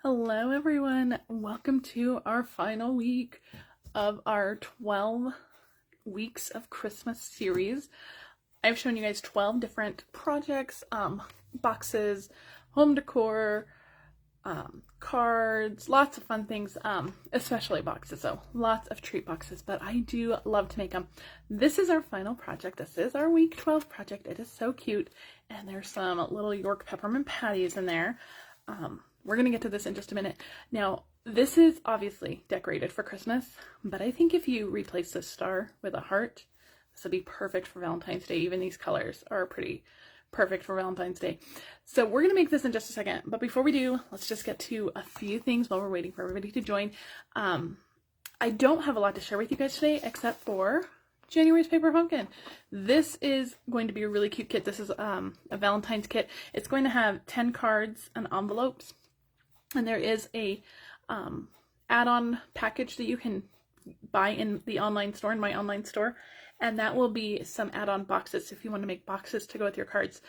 Hello everyone, welcome to our final week of our 12 weeks of Christmas series. I've shown you guys 12 different projects, boxes, home decor, cards, lots of fun things, especially boxes, so lots of treat boxes, but I do love to make them. This is our final project. This is our week 12 project. It is so cute, and there's some little York peppermint patties in there. We're going to get to this in just a minute. Now, this is obviously decorated for Christmas, but I think if you replace this star with a heart, this would be perfect for Valentine's Day. Even these colors are pretty perfect for Valentine's Day. So we're going to make this in just a second. But before we do, let's just get to a few things while we're waiting for everybody to join. I don't have a lot to share with you guys today, except for January's Paper Pumpkin. This is going to be a really cute kit. This is a Valentine's kit. It's going to have 10 cards and envelopes. And there is a add-on package that you can buy in the online store, in my online store. And that will be some add-on boxes. If you want to make boxes to go with your cards,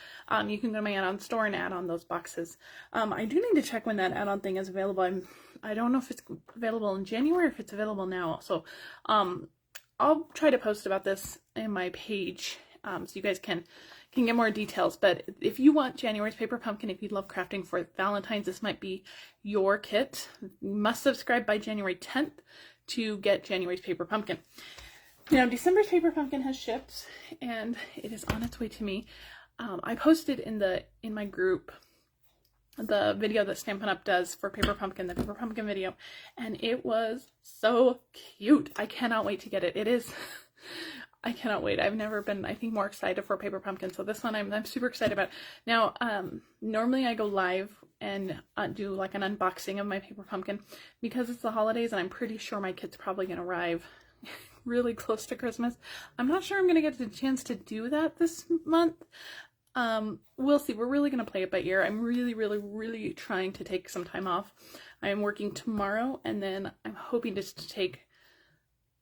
you can go to my add-on store and add on those boxes. I do need to check when that add-on thing is available. I don't know if it's available in January or if it's available now. So I'll try to post about this in my page so you guys can get more details. But if you want January's Paper Pumpkin, if you love crafting for Valentine's, this might be your kit. You must subscribe by January 10th to get January's Paper Pumpkin. Now, December's Paper Pumpkin has shipped, and it is on its way to me. I posted in my group the video that Stampin Up does for Paper Pumpkin, the Paper Pumpkin video, and it was so cute. I cannot wait to get it. It is, I cannot wait. I've never been, I think, more excited for Paper Pumpkin, so this one I'm super excited about. Now, normally I go live and do like an unboxing of my Paper Pumpkin because it's the holidays, and I'm pretty sure my kit's probably going to arrive really close to Christmas. I'm not sure I'm going to get the chance to do that this month. We'll see. We're really going to play it by ear. I'm really trying to take some time off. I am working tomorrow, and then I'm hoping just to take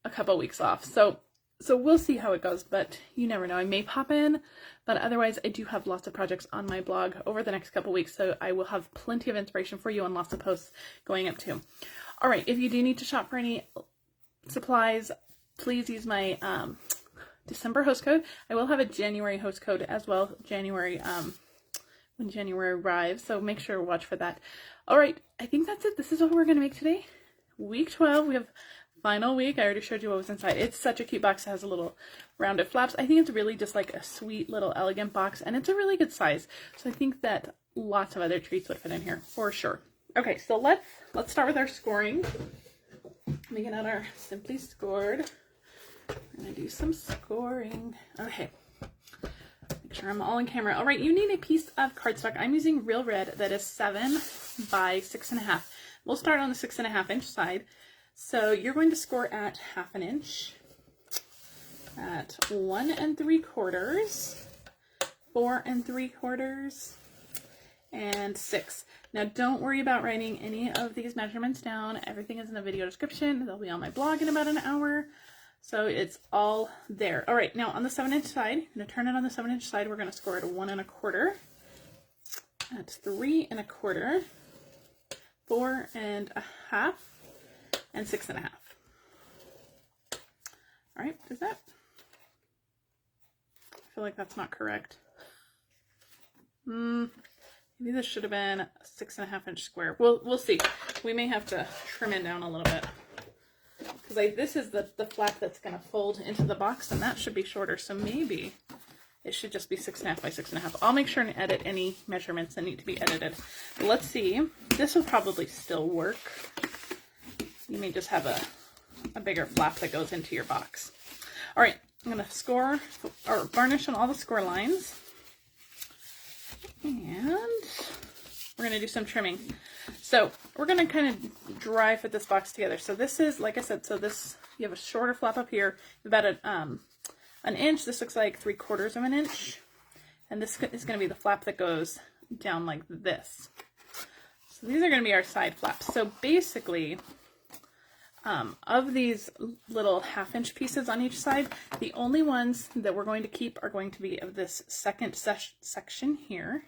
a couple weeks off. So we'll see how it goes, but you never know. I may pop in, but otherwise I do have lots of projects on my blog over the next couple weeks, so I will have plenty of inspiration for you and lots of posts going up too. All right, if you do need to shop for any supplies, please use my December host code. I will have a January host code as well, January when January arrives, so make sure to watch for that. All right, I think that's it. This is what we're going to make today. Week 12, we have final week. I already showed you what was inside. It's such a cute box. It has a little rounded flaps. I think it's really just like a sweet little elegant box, and it's a really good size. So I think that lots of other treats would fit in here for sure. Okay, so let's start with our scoring. Let me get out our Simply Scored. We're going to do some scoring. Okay. Make sure I'm all in camera. All right, you need a piece of cardstock. I'm using Real Red that is 7 by 6.5. We'll start on the 6.5 inch side. So you're going to score at 1/2 inch, at 1 3/4, 4 3/4, and 6. Now don't worry about writing any of these measurements down. Everything is in the video description. They'll be on my blog in about an hour. So it's all there. All right, now on the 7 inch side, I'm going to turn it on the 7 inch side. We're going to score at 1 1/4, at 3 1/4, 4 1/2, and 6 1/2. All right, is that? I feel like that's not correct. Maybe this should have been a 6.5 inch square. We'll see. We may have to trim it down a little bit. Because this is the flap that's going to fold into the box, and that should be shorter. So maybe it should just be 6.5 by 6.5. I'll make sure and edit any measurements that need to be edited. But let's see. This will probably still work. You may just have a bigger flap that goes into your box. All right, I'm going to score or varnish on all the score lines. And we're going to do some trimming. So we're going to kind of dry fit this box together. So this is, like I said, so this, you have a shorter flap up here, about an inch. This looks like 3/4 of an inch. And this is going to be the flap that goes down like this. So these are going to be our side flaps. So basically, of these little 1/2 inch pieces on each side, the only ones that we're going to keep are going to be of this second section here.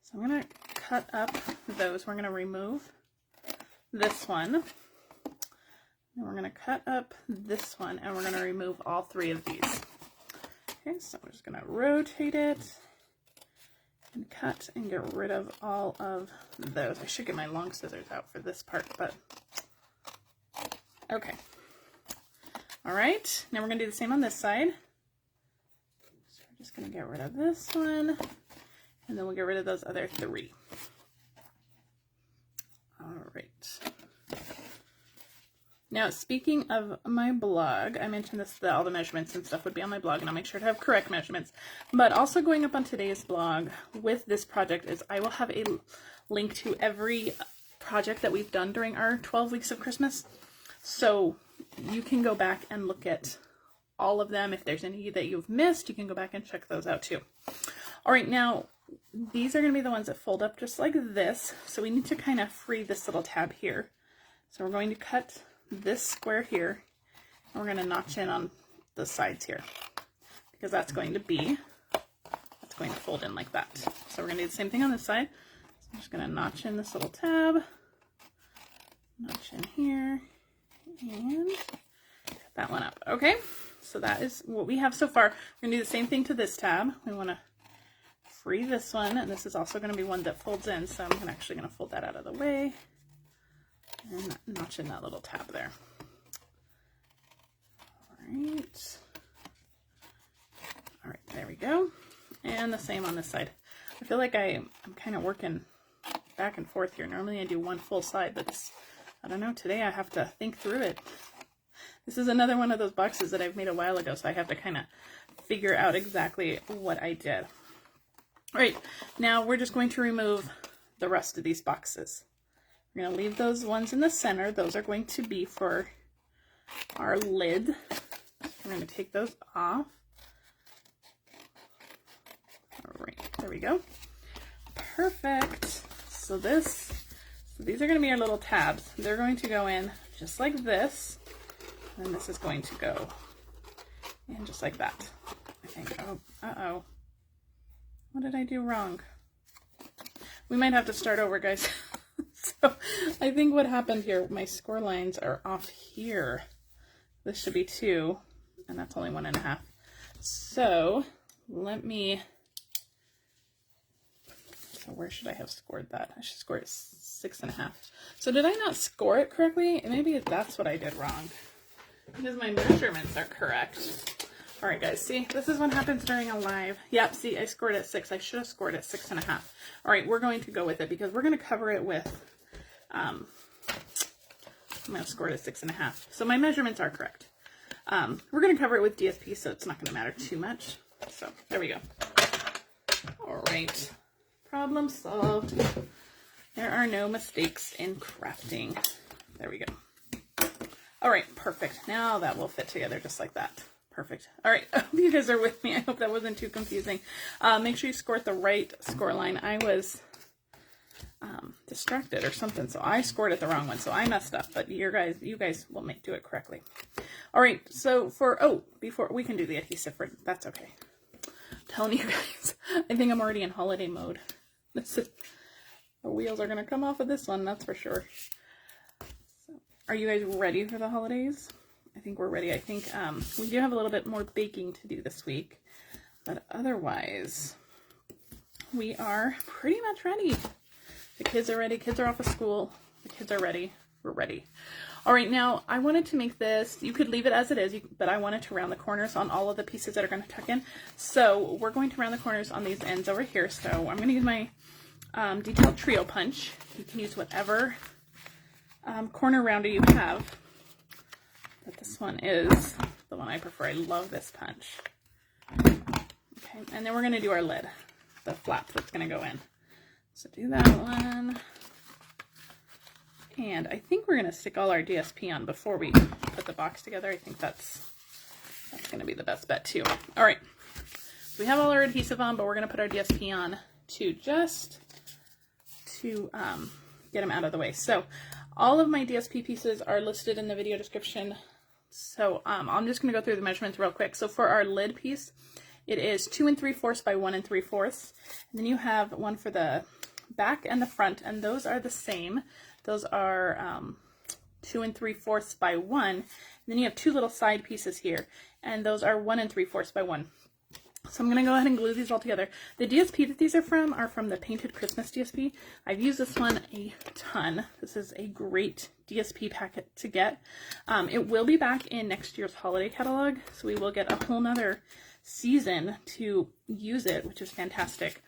So I'm going to cut up those. We're going to remove this one. And we're going to cut up this one, and we're going to remove all 3 of these. Okay, so we're just going to rotate it and cut and get rid of all of those. I should get my long scissors out for this part, but okay. All right, now we're going to do the same on this side. So we're just going to get rid of this one, and then we'll get rid of those other 3. All right. Now, speaking of my blog, I mentioned this, that all the measurements and stuff would be on my blog, and I'll make sure to have correct measurements. But also going up on today's blog with this project is I will have a link to every project that we've done during our 12 weeks of Christmas. So you can go back and look at all of them. If there's any that you've missed, you can go back and check those out too. All right, now these are going to be the ones that fold up just like this. So we need to kind of free this little tab here. So we're going to cut this square here, and we're going to notch in on the sides here, because that's going to fold in like that. So we're going to do the same thing on this side. So I'm just going to notch in this little tab, notch in here, and cut that one up. Okay, so that is what we have so far. We're going to do the same thing to this tab. We want to free this one, and this is also going to be one that folds in, so I'm actually going to fold that out of the way and notch in that little tab there. All right, there we go. And the same on this side. I feel like I'm kind of working back and forth here. Normally I do one full side, but I don't know, today I have to think through it. This is another one of those boxes that I've made a while ago, so I have to kind of figure out exactly what I did. All right, now we're just going to remove the rest of these boxes. We're going to leave those ones in the center. Those are going to be for our lid. We're going to take those off. All right, there we go. Perfect. So these are going to be our little tabs. They're going to go in just like this. And this is going to go in just like that. I think, oh, uh-oh. What did I do wrong? We might have to start over, guys. So I think what happened here, my score lines are off here. This should be 2, and that's only 1.5. So so where should I have scored that? I should score it 6.5. So did I not score it correctly? Maybe that's what I did wrong, because my measurements are correct. All right, guys, see, this is what happens during a live. Yep, see, I scored at 6. I should have scored at 6.5. All right, we're going to go with it because we're going to cover it with, I'm going to score it at 6.5. So my measurements are correct. We're going to cover it with DSP, so it's not going to matter too much. So there we go. All right, problem solved. There are no mistakes in crafting. There we go. All right, perfect. Now that will fit together just like that. Perfect. All right, I hope you guys are with me. I hope that wasn't too confusing. Make sure you score at the right score line. I was distracted or something, so I scored at the wrong one, so I messed up, but you guys will do it correctly. All right, so before we can do the adhesive, that's okay. I'm telling you guys, I think I'm already in holiday mode. The wheels are going to come off of this one, that's for sure. So, are you guys ready for the holidays? I think we're ready. I think we do have a little bit more baking to do this week, but otherwise we are pretty much ready. The kids are ready. Kids are off of school. The kids are ready. We're ready. All right, now I wanted to make this, you could leave it as it is, but I wanted to round the corners on all of the pieces that are going to tuck in. So we're going to round the corners on these ends over here. So I'm going to use my detailed trio punch. You can use whatever corner rounder you have. But this one is the one I prefer. I love this punch. Okay, and then we're going to do our lid, the flap that's going to go in. So do that one. And I think we're going to stick all our DSP on before we put the box together. I think that's going to be the best bet too. All right, so we have all our adhesive on, but we're going to put our DSP on to get them out of the way. So all of my DSP pieces are listed in the video description. So I'm just going to go through the measurements real quick. So for our lid piece, it is 2 3/4 by 1 3/4. And then you have one for the back and the front, and those are the same. Those are 2 3/4 by 1. And then you have 2 little side pieces here, and those are 1 3/4 by 1. So I'm going to go ahead and glue these all together. The DSP that these are from the Painted Christmas DSP. I've used this one a ton. This is a great DSP packet to get. It will be back in next year's holiday catalog, so we will get a whole nother season to use it, which is fantastic.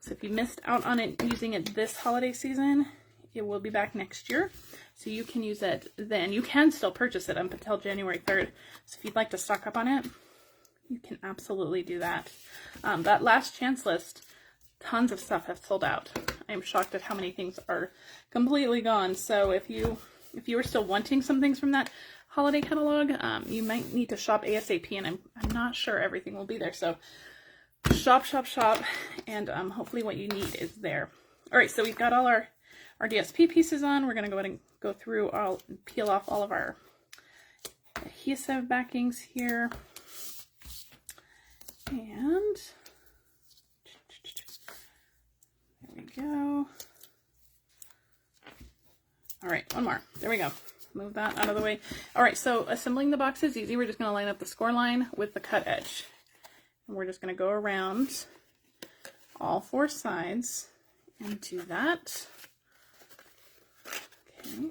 So if you missed out on it using it this holiday season, it will be back next year. So you can use it then. You can still purchase it up until January 3rd. So if you'd like to stock up on it, you can absolutely do that. That last chance list, tons of stuff have sold out. I am shocked at how many things are completely gone. So if you are still wanting some things from that holiday catalog, you might need to shop ASAP, and I'm not sure everything will be there. So shop, and hopefully what you need is there. All right, so we've got all our DSP pieces on. We're gonna go ahead and go through, peel off all of our adhesive backings here. And there we go. All right, one more. There we go. Move that out of the way. All right, so assembling the box is easy. We're just going to line up the score line with the cut edge. And we're just going to go around all 4 sides and do that. Okay.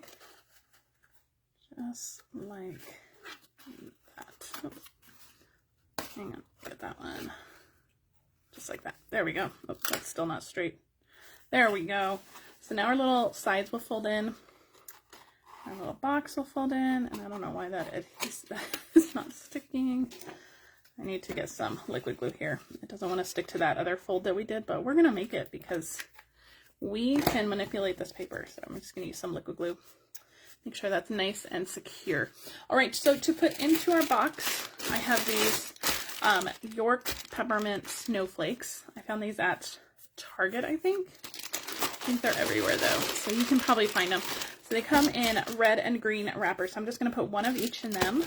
Just like that. Oh. Hang on, get that one. Just like that. There we go. Oh, that's still not straight. There we go. So now our little sides will fold in. Our little box will fold in. And I don't know why that is not sticking. I need to get some liquid glue here. It doesn't want to stick to that other fold that we did, but we're going to make it because we can manipulate this paper. So I'm just going to use some liquid glue. Make sure that's nice and secure. All right, so to put into our box, I have these York Peppermint Snowflakes. I found these at Target, I think. I think they're everywhere though, so you can probably find them. So they come in red and green wrappers. So I'm just going to put 1 of each in them.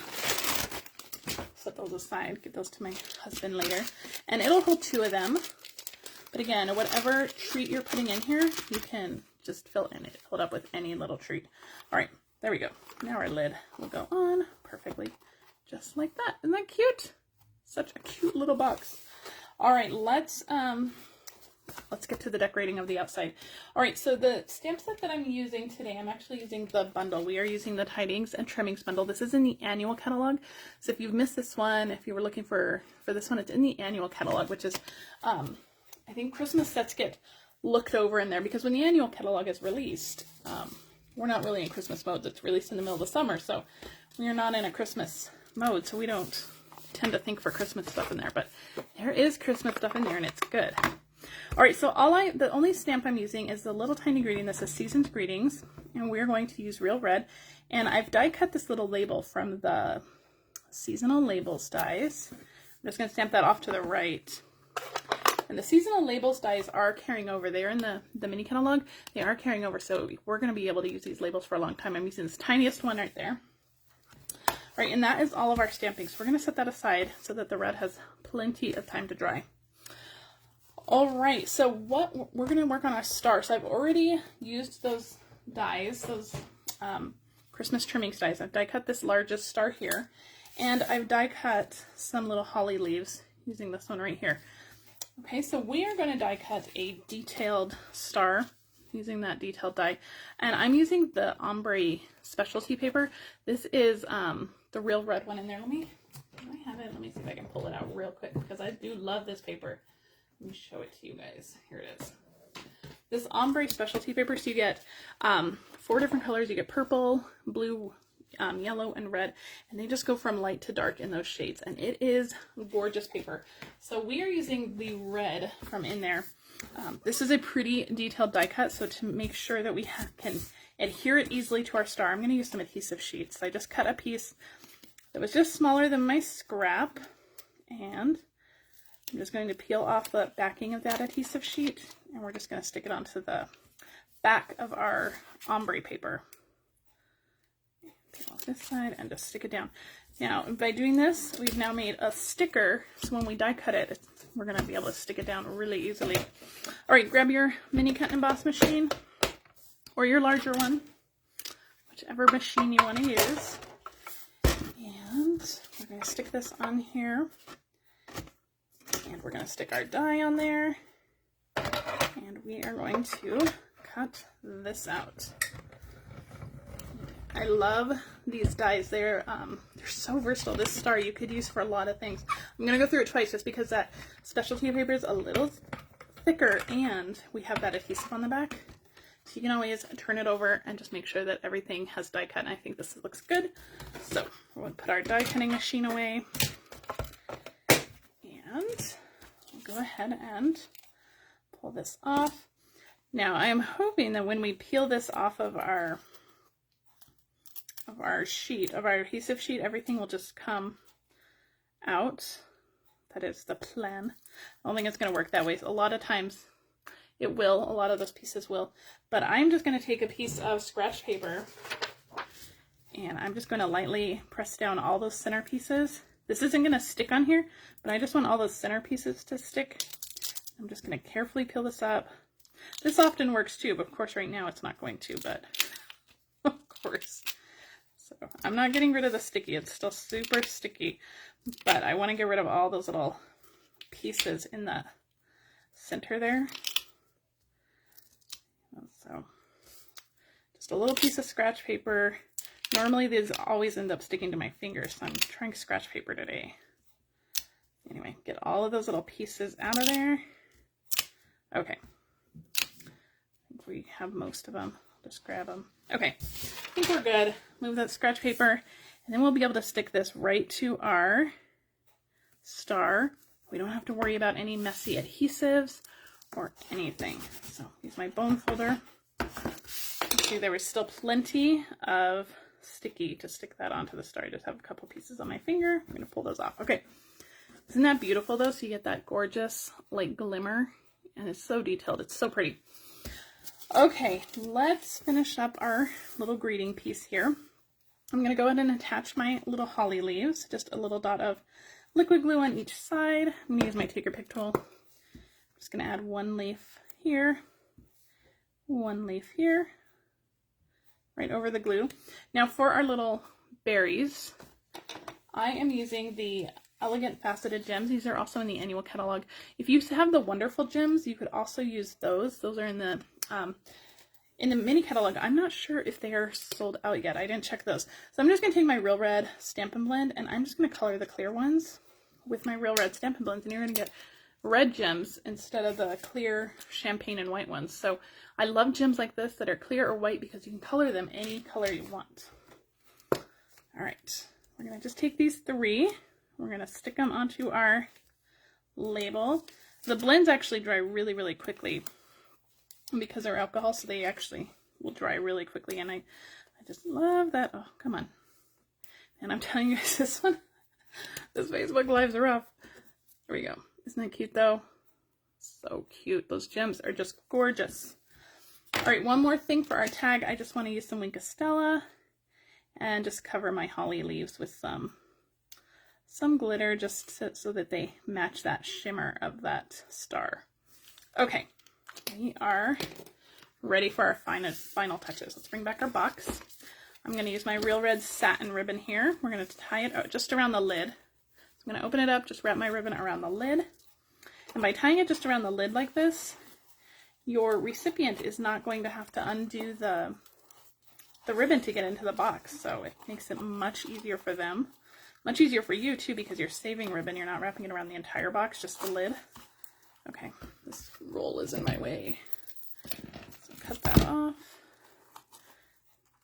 Set those aside, give those to my husband later. And it'll hold 2 of them. But again, whatever treat you're putting in here, you can just fill it up with any little treat. All right, there we go. Now our lid will go on perfectly, just like that. Isn't that cute? Such a cute little box. All right, let's get to the decorating of the outside. All right, so the stamp set that I'm using today, I'm actually using the bundle. We are using the Tidings and Trimmings Bundle. This is in the annual catalog. So if you've missed this one, if you were looking for this one, it's in the annual catalog, which is, I think Christmas sets get looked over in there because when the annual catalog is released, we're not really in Christmas mode. It's released in the middle of the summer, so we are not in a Christmas mode, so we don't tend to think for Christmas stuff in there, but there is Christmas stuff in there and it's good. All right, so the only stamp I'm using is the little tiny greeting that says Season's Greetings, and we're going to use Real Red. And I've die cut this little label from the Seasonal Labels dies. I'm just going to stamp that off to the right. And the Seasonal Labels dies are carrying over. They're in the mini catalog. They are carrying over, so we're going to be able to use these labels for a long time. I'm using this tiniest one right there. All right, and that is all of our stamping. So we're going to set that aside so that the red has plenty of time to dry. All right, so what we're going to work on our star. So I've already used those dies, those Christmas trimmings dies. I've die cut this largest star here, and I've die cut some little holly leaves using this one right here. Okay, so we are going to die cut a detailed star using that detailed die, and I'm using the Ombre specialty paper. This is the Real Red one in there. Do I have it? Let me see if I can pull it out real quick because I do love this paper. Let me show it to you guys. Here it is. This Ombre specialty paper, so you get 4 different colors. You get purple, blue, yellow, and red, and they just go from light to dark in those shades, and it is gorgeous paper. So we are using the red from in there. This is a pretty detailed die cut, so to make sure that we can adhere it easily to our star, I'm going to use some adhesive sheets. So I just cut a piece that was just smaller than my scrap, and I'm just going to peel off the backing of that adhesive sheet, and we're just going to stick it onto the back of our ombre paper. Peel off this side and just stick it down. Now, by doing this, we've now made a sticker, so when we die cut it, we're going to be able to stick it down really easily. All right, grab your mini cut and emboss machine, or your larger one, whichever machine you want to use. And we're going to stick this on here, and we're going to stick our die on there, and we are going to cut this out. I love these dies. They're so versatile. This star you could use for a lot of things. I'm going to go through it twice just because that specialty paper is a little thicker and we have that adhesive on the back. So you can always turn it over and just make sure that everything has die cut. And I think this looks good. So we're going to put our die cutting machine away. And we'll go ahead and pull this off. Now I am hoping that when we peel this off of our adhesive sheet, everything will just come out. That is the plan. I don't think it's going to work that way. A lot of times it will, a lot of those pieces will, but I'm just going to take a piece of scratch paper and I'm just going to lightly press down all those center pieces. This isn't going to stick on here, but I just want all those center pieces to stick. I'm just going to carefully peel this up. This often works too, but of course right now it's not going to, but of course. So I'm not getting rid of the sticky, it's still super sticky, but I want to get rid of all those little pieces in the center there. So just a little piece of scratch paper. Normally these always end up sticking to my fingers, so I'm trying scratch paper today. Anyway, get all of those little pieces out of there. Okay, I think we have most of them. Just grab them. Okay, I think we're good. Move that scratch paper, and then we'll be able to stick this right to our star. We don't have to worry about any messy adhesives or anything. So use my bone folder. See, there was still plenty of sticky to stick that onto the star. I just have a couple pieces on my finger. I'm going to pull those off. Okay, isn't that beautiful though? So you get that gorgeous like glimmer, and it's so detailed. It's so pretty. Okay, let's finish up our little greeting piece here. I'm going to go ahead and attach my little holly leaves, just a little dot of liquid glue on each side. I'm going to use my take or pick tool. I'm just going to add one leaf here, right over the glue. Now for our little berries, I am using the Elegant Faceted Gems. These are also in the annual catalog. If you have the Wonderful Gems, you could also use those. Those are in the mini catalog. I'm not sure if they are sold out yet. I didn't check those. So I'm just going to take my Real Red Stampin' Blend and I'm just going to color the clear ones with my Real Red Stampin' Blends, and you're going to get red gems instead of the clear champagne and white ones. So I love gems like this that are clear or white because you can color them any color you want. All right, we're going to just take these three. We're going to stick them onto our label. The blends actually dry really, really quickly because they're alcohol, so they actually will dry really quickly, and I just love that. Oh, come on. And I'm telling you guys, this Facebook Live's rough. There we go. Isn't that cute, though? So cute. Those gems are just gorgeous. All right, one more thing for our tag. I just want to use some Wink of Stella and just cover my holly leaves with some glitter just so that they match that shimmer of that star. Okay. We are ready for our final touches. Let's bring back our box. I'm going to use my Real Red satin ribbon here. We're going to tie it just around the lid. So I'm going to open it up, just wrap my ribbon around the lid. And by tying it just around the lid like this, your recipient is not going to have to undo the ribbon to get into the box. So it makes it much easier for them. Much easier for you too, because you're saving ribbon. You're not wrapping it around the entire box, just the lid. Okay, this roll is in my way. So cut that off.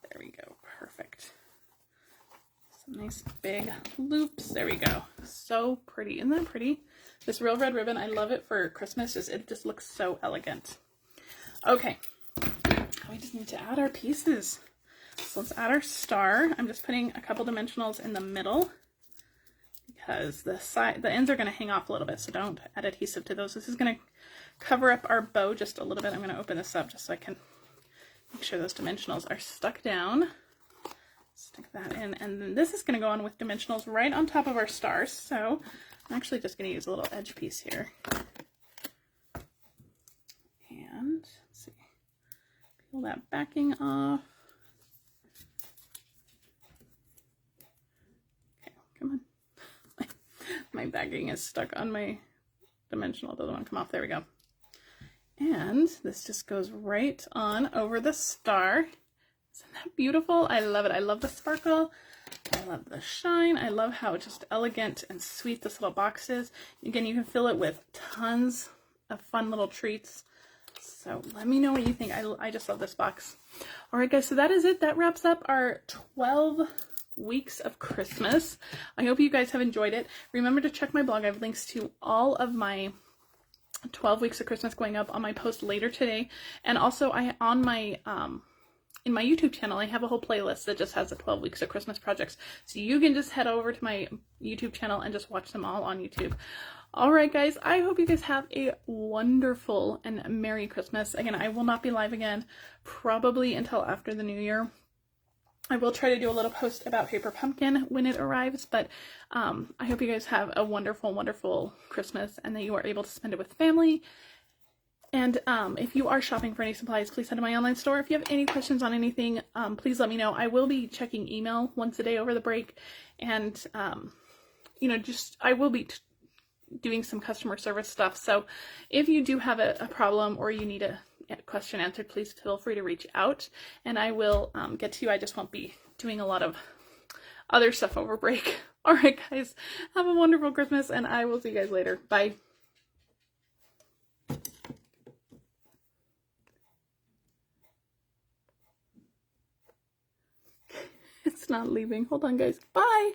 There we go, perfect. Some nice big loops. There we go. So pretty. Isn't that pretty? This Real Red ribbon, I love it for Christmas. It just looks so elegant. Okay, we just need to add our pieces. So let's add our star. I'm just putting a couple dimensionals in the middle because the ends are going to hang off a little bit, so don't add adhesive to those. This is going to cover up our bow just a little bit. I'm going to open this up just so I can make sure those dimensionals are stuck down. Stick that in, and then this is going to go on with dimensionals right on top of our stars. So I'm actually just going to use a little edge piece here. And let's see, peel that backing off. Okay, come on. My backing is stuck on my dimensional. It doesn't want to come off. There we go. And this just goes right on over the star. Isn't that beautiful? I love it. I love the sparkle. I love the shine. I love how just elegant and sweet this little box is. Again, you can fill it with tons of fun little treats. So let me know what you think. I just love this box. All right, guys, so that is it. That wraps up our 12 weeks of Christmas. I hope you guys have enjoyed it. Remember to check my blog. I have links to all of my 12 weeks of Christmas going up on my post later today. And also on my in my YouTube channel, I have a whole playlist that just has the 12 weeks of Christmas projects. So you can just head over to my YouTube channel and just watch them all on YouTube. All right, guys, I hope you guys have a wonderful and Merry Christmas. Again, I will not be live again probably until after the New Year. I will try to do a little post about Paper Pumpkin when it arrives, but I hope you guys have a wonderful, wonderful Christmas and that you are able to spend it with family. And if you are shopping for any supplies, please head to my online store. If you have any questions on anything, please let me know. I will be checking email once a day over the break. And, you know, I will be doing some customer service stuff. So if you do have a problem or you need a question answered, please feel free to reach out and I will get to you. I just won't be doing a lot of other stuff over break. All right, guys, have a wonderful Christmas and I will see you guys later. Bye. It's not leaving. Hold on, guys. Bye.